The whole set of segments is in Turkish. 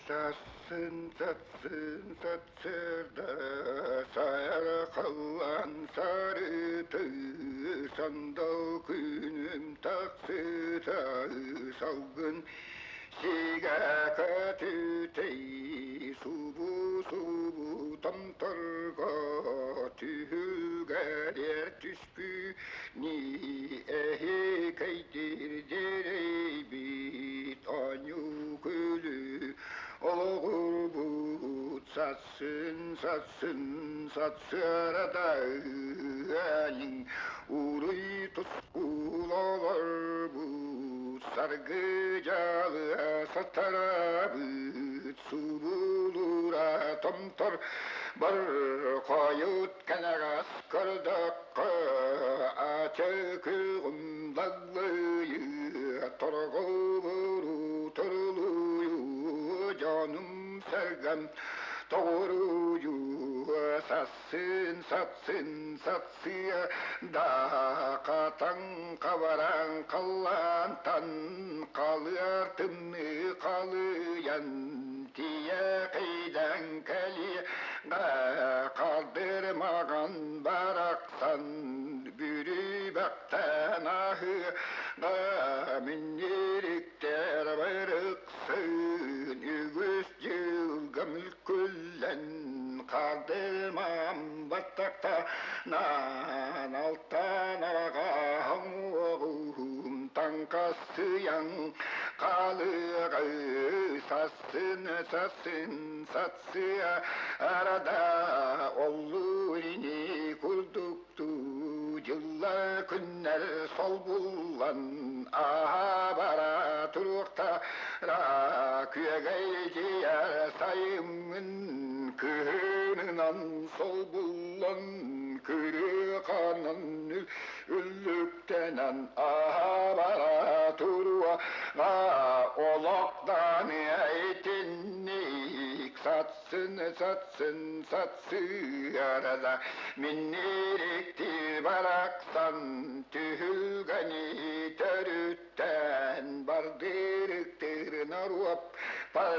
Satsırda sayar kalan sarıtı sandal günüm taksıta salgın siga katütey subu tam targa tühüger tüspü ni ehi kaydir dereybit anyu külü Olur satsın satsıradayn Uğruy tuskulalar bu sargıcalı satarabıt Su bulura tomtor bar kayıt kenagas kırdakka Açıkım dağlıyı torgu vuru toruluyu Canım sergem doğruyu satsıya da katan kavaran kallantan kalırtını kalıyan diye kıydan keli kaldırmagan baraksan bürü baktan ahı minirikler barıksın ügüs cılgam küllen kaldırmam batakta nan alttan ağam tankasıyan kalır satsıya arada olur ini kurduktu yıllar günler sol bullan aha bara turukta ra küyegeyciye sayımın kığınınan sol bullan kırı kanan üllüktenen aha bara turuğa olaktan eytinnik satsın arada minnirikti baraksan tühülgani törütten bardırıktır naruap par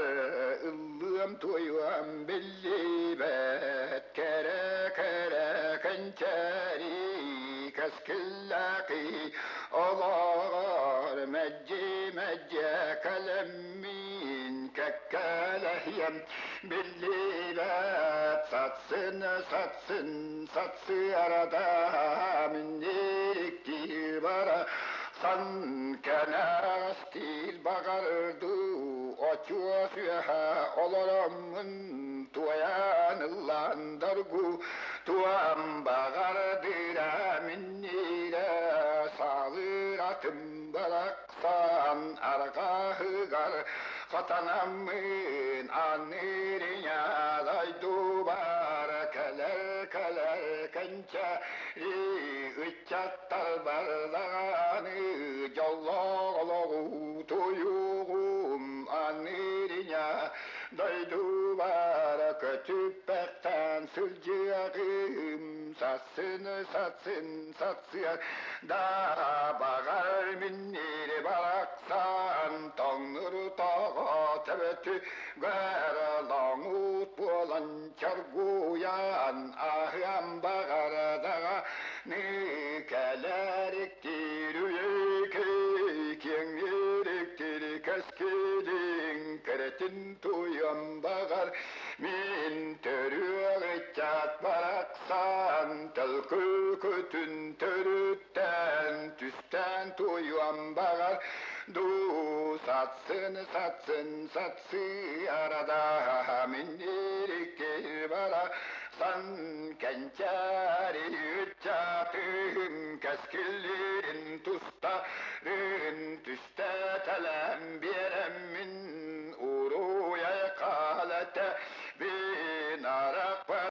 ıllığım tuyuam belli bet kere kençeri kaskillaki olar mecce kalemin kekkelehiyem belli bet satsın arada minniriktir bara san kenastil bagardı oçuğa süha olaramın tuyanıllan dargu tuam bagardıra minnire sağır atım baraksan argahı gar katanamın anırıya daydu bar keler kençeri ıçattar bardağını jallağlağı tuyuğum anırıya daydu bar kötüpekten sülcüğüm satsıya da bağır minniri baraksan tanrı tağa tebeti garalanut bulan çarguyan ahyam bağır dağa nikeleriktir kengeriktir keskilin keretin tuyam bağır min törüğü çat baraksan tılkı kötün törütten tüsten tuyam bağır du satsın arada minniriktir bara san kençeri çatım keskillerin tustarın tüste telem bir